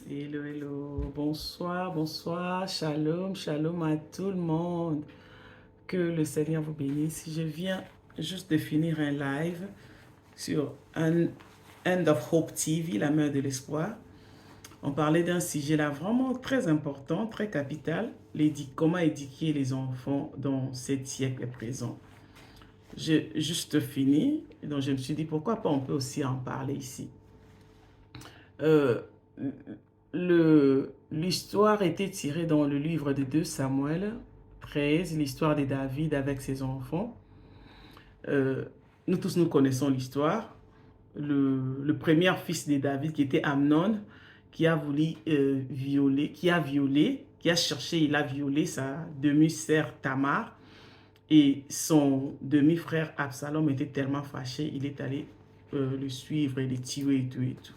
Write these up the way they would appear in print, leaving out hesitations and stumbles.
Hello, hello, bonsoir, bonsoir, shalom, shalom à tout le monde. Que le Seigneur vous bénisse. Je viens juste de finir un live sur End of Hope TV, la mère de l'espoir. On parlait d'un sujet là vraiment très important, très capital, comment éduquer les enfants dans ce siècle présent. J'ai juste fini, donc je me suis dit pourquoi pas on peut aussi en parler ici. Euh, L'histoire était tirée dans le livre de 2 Samuel 13, l'histoire de David avec ses enfants. Euh, nous tous, nous connaissons l'histoire. Le premier fils de David, qui était Amnon, qui a voulu violer, qui a cherché, il a violé sa demi-sœur Tamar. Et son demi-frère Absalom était tellement fâché, il est allé le suivre et le tuer et tout et tout.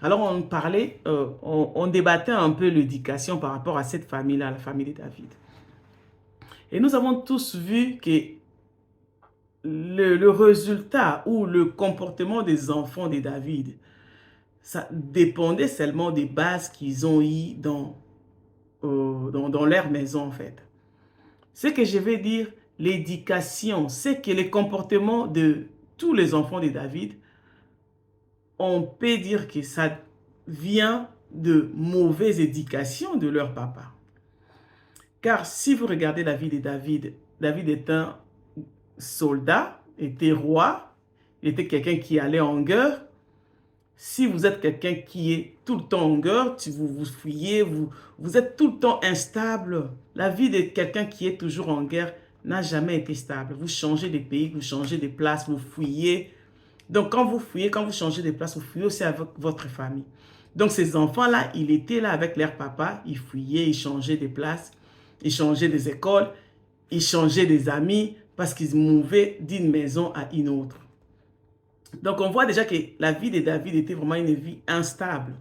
Alors on parlait, on débattait un peu l'éducation par rapport à cette famille-là, la famille de David. Et nous avons tous vu que le résultat ou le comportement des enfants de David, ça dépendait seulement des bases qu'ils ont eues dans leur maison en fait. Ce que je vais dire, l'éducation, c'est que les comportements de tous les enfants de David, on peut dire que ça vient de mauvaise éducation de leur papa. Car si vous regardez la vie de David, David est un soldat, était roi, il était quelqu'un qui allait en guerre. Si vous êtes quelqu'un qui est tout le temps en guerre, vous fuyez, vous êtes tout le temps instable. La vie de quelqu'un qui est toujours en guerre n'a jamais été stable. Vous changez de pays, vous changez de place, vous fuyez. Donc quand vous fuyez, quand vous changez de place, vous fuyez aussi avec votre famille. Donc ces enfants-là, ils étaient là avec leur papa, ils fuyaient, ils changeaient de place, ils changeaient des écoles, ils changeaient des amis parce qu'ils mouvaient d'une maison à une autre. Donc on voit déjà que la vie de David était vraiment une vie instable.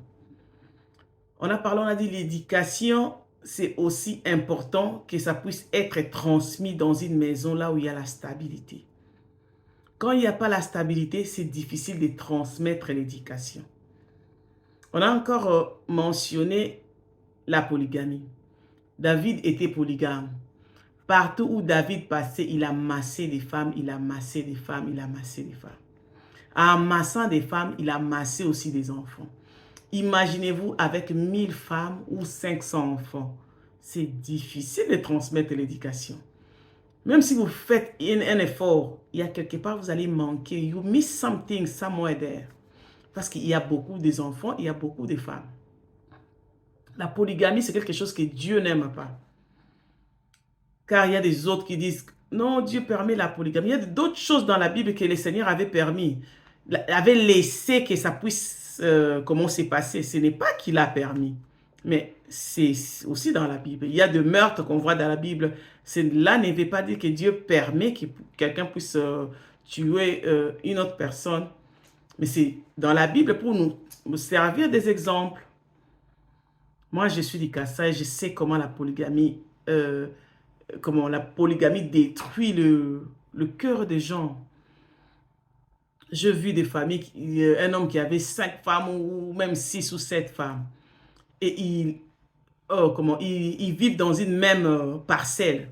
On a parlé, on a dit l'éducation, c'est aussi important que ça puisse être transmis dans une maison là où il y a la stabilité. Quand il n'y a pas la stabilité, c'est difficile de transmettre l'éducation. On a encore mentionné la polygamie. David était polygame. Partout où David passait, il a massé des femmes, il a massé des femmes, il a massé des femmes. En massant des femmes, il a massé aussi des enfants. Imaginez-vous avec 1000 femmes ou 500 enfants. C'est difficile de transmettre l'éducation. Même si vous faites un effort, il y a quelque part, vous allez manquer. You miss something somewhere there. Parce qu'il y a beaucoup d'enfants, il y a beaucoup de femmes. La polygamie, c'est quelque chose que Dieu n'aime pas. Car il y a des autres qui disent, non, Dieu permet la polygamie. Il y a d'autres choses dans la Bible que le Seigneur avait permis, avait laissé que ça puisse, comment c'est passé. Ce n'est pas qu'il a permis, mais c'est aussi dans la Bible. Il y a des meurtres qu'on voit dans la Bible. Cela ne veut pas dire que Dieu permet que quelqu'un puisse tuer une autre personne. Mais c'est dans la Bible pour nous servir des exemples. Moi, je suis du Kassai, je sais comment la polygamie détruit le cœur des gens. J'ai vu des familles, un homme qui avait 5 femmes ou même 6 ou 7 femmes. Et ils vivent dans une même parcelle.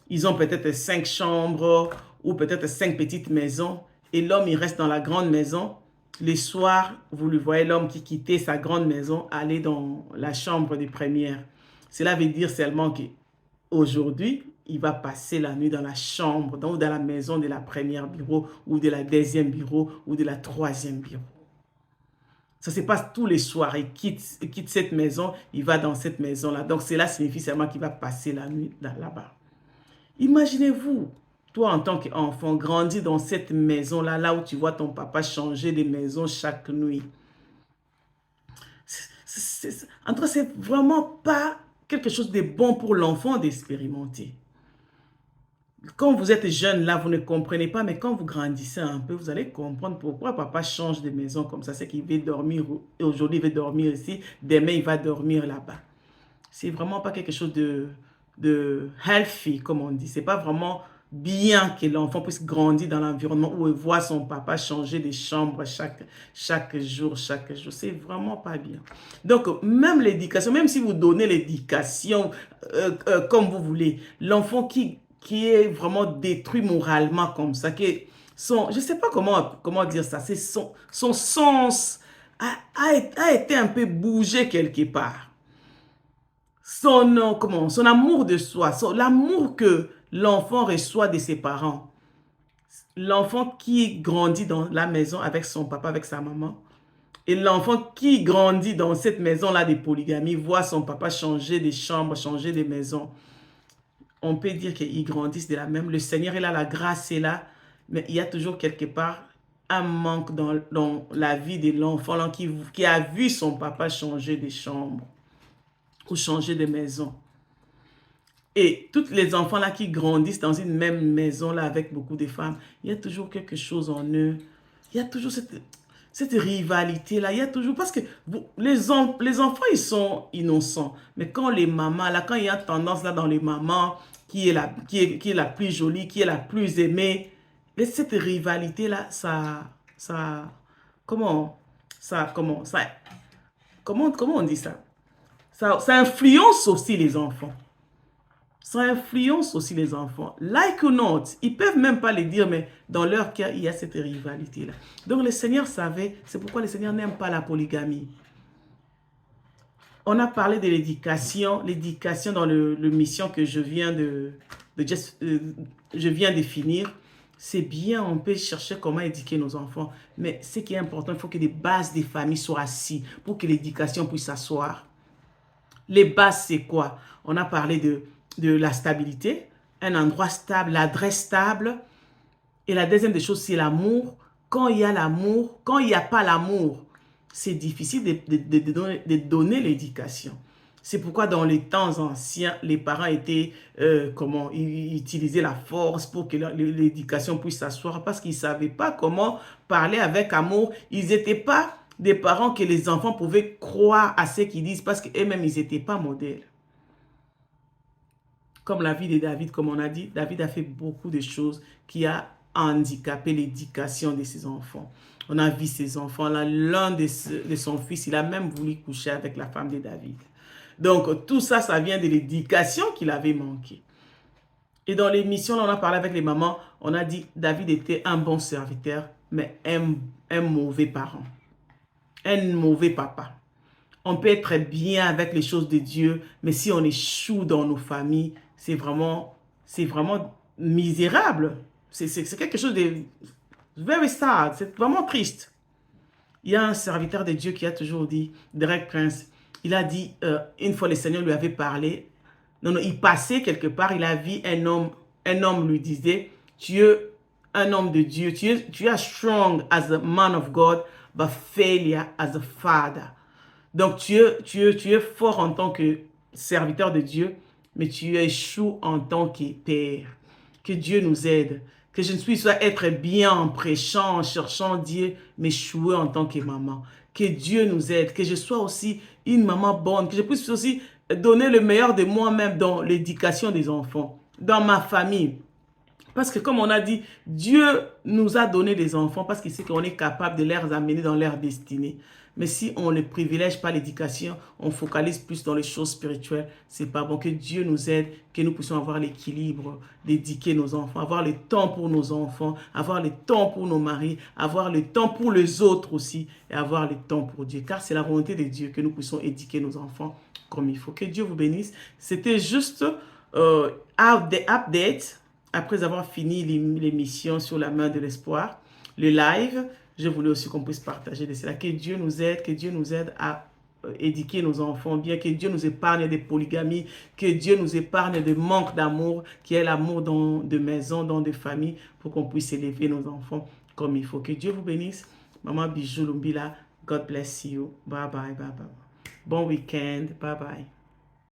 Ils ont peut-être 5 chambres ou peut-être 5 petites maisons. Et l'homme, il reste dans la grande maison. Les soirs, vous le voyez, l'homme qui quittait sa grande maison, aller dans la chambre de première. Cela veut dire seulement qu'aujourd'hui, il va passer la nuit dans la chambre, dans la maison de la première bureau, ou de la deuxième bureau, ou de la troisième bureau. Ça se passe tous les soirs. Il quitte cette maison, il va dans cette maison-là. Donc cela signifie seulement qu'il va passer la nuit là-bas. Imaginez-vous, toi en tant qu'enfant, grandir dans cette maison-là, là où tu vois ton papa changer de maison chaque nuit. En tout cas, c'est vraiment pas quelque chose de bon pour l'enfant d'expérimenter. Quand vous êtes jeune, là, vous ne comprenez pas, mais quand vous grandissez un peu, vous allez comprendre pourquoi papa change de maison comme ça. C'est qu'il veut dormir, aujourd'hui il veut dormir ici, demain il va dormir là-bas. C'est vraiment pas quelque chose de healthy, comme on dit. C'est pas vraiment bien que l'enfant puisse grandir dans l'environnement où il voit son papa changer de chambre chaque jour, chaque jour. C'est vraiment pas bien. Donc, même l'éducation, même si vous donnez l'éducation comme vous voulez, l'enfant qui est vraiment détruit moralement comme ça, je ne sais pas comment dire ça, c'est son sens a été un peu bougé quelque part. Son amour de soi, l'amour que l'enfant reçoit de ses parents. L'enfant qui grandit dans la maison avec son papa, avec sa maman, et l'enfant qui grandit dans cette maison-là de polygamie, voit son papa changer de chambre, changer de maison. On peut dire qu'ils grandissent de la même. Le Seigneur est là, la grâce est là, mais il y a toujours quelque part un manque dans la vie de l'enfant qui a vu son papa changer de chambre ou changer de maison. Et tous les enfants là qui grandissent dans une même maison là avec beaucoup de femmes, il y a toujours quelque chose en eux. Il y a toujours cette rivalité là. Il y a toujours, parce que les enfants ils sont innocents. Mais quand les mamans là, quand il y a tendance là dans les mamans qui est la plus jolie, qui est la plus aimée, et cette rivalité là, comment, comment on dit ça? Ça influence aussi les enfants. Ça influence aussi les enfants. Like or not, ils peuvent même pas le dire, mais dans leur cœur, il y a cette rivalité-là. Donc le Seigneur savait, c'est pourquoi le Seigneur n'aime pas la polygamie. On a parlé de l'éducation dans le mission que je viens de finir. C'est bien, on peut chercher comment éduquer nos enfants, mais ce qui est important, il faut que les bases des familles soient assises pour que l'éducation puisse s'asseoir. Les bases, c'est quoi? On a parlé de la stabilité, un endroit stable, l'adresse stable. Et la deuxième des choses, c'est l'amour. Quand il y a l'amour, quand il n'y a pas l'amour, c'est difficile de donner l'éducation. C'est pourquoi dans les temps anciens, les parents étaient, ils utilisaient la force pour que l'éducation puisse s'asseoir parce qu'ils ne savaient pas comment parler avec amour. Ils n'étaient pas des parents que les enfants pouvaient croire à ce qu'ils disent parce qu'eux-mêmes, ils n'étaient pas modèles. Comme la vie de David, comme on a dit, David a fait beaucoup de choses qui a handicapé l'éducation de ses enfants. On a vu ces enfants-là, l'un de son fils, il a même voulu coucher avec la femme de David. Donc, tout ça, ça vient de l'éducation qu'il avait manqué. Et dans l'émission, on a parlé avec les mamans, on a dit David était un bon serviteur, mais un mauvais parent, un mauvais papa. On peut être bien avec les choses de Dieu, mais si on échoue dans nos familles, c'est vraiment misérable. C'est quelque chose de very sad, c'est vraiment triste. Il y a un serviteur de Dieu qui a toujours dit, Derek Prince, il a dit, une fois le Seigneur lui avait parlé, il passait quelque part, il a vu un homme lui disait, tu es un homme de Dieu, tu es strong as a man of God, but failure as a father. Donc, tu es fort en tant que serviteur de Dieu, mais tu échoues en tant que père. Que Dieu nous aide. Que je ne puisse pas être bien en prêchant, en cherchant Dieu, mais échouer en tant que maman. Que Dieu nous aide. Que je sois aussi une maman bonne. Que je puisse aussi donner le meilleur de moi-même dans l'éducation des enfants, dans ma famille. Parce que comme on a dit, Dieu nous a donné des enfants parce qu'il sait qu'on est capable de les amener dans leur destinée. Mais si on ne privilège pas l'éducation, on focalise plus dans les choses spirituelles, c'est pas bon. Que Dieu nous aide, que nous puissions avoir l'équilibre d'éduquer nos enfants, avoir le temps pour nos enfants, avoir le temps pour nos maris, avoir le temps pour les autres aussi et avoir le temps pour Dieu. Car c'est la volonté de Dieu que nous puissions éduquer nos enfants comme il faut. Que Dieu vous bénisse. C'était juste update. Après avoir fini l'émission sur la main de l'espoir, le live, je voulais aussi qu'on puisse partager de cela. Que Dieu nous aide à éduquer nos enfants bien, que Dieu nous épargne des polygamies, que Dieu nous épargne de manque d'amour, qu'il y ait l'amour dans de maisons, dans des familles, pour qu'on puisse élever nos enfants comme il faut. Que Dieu vous bénisse. Maman Bijou Lumbila, God bless you. Bye bye, bye bye. Bon week-end. Bye bye.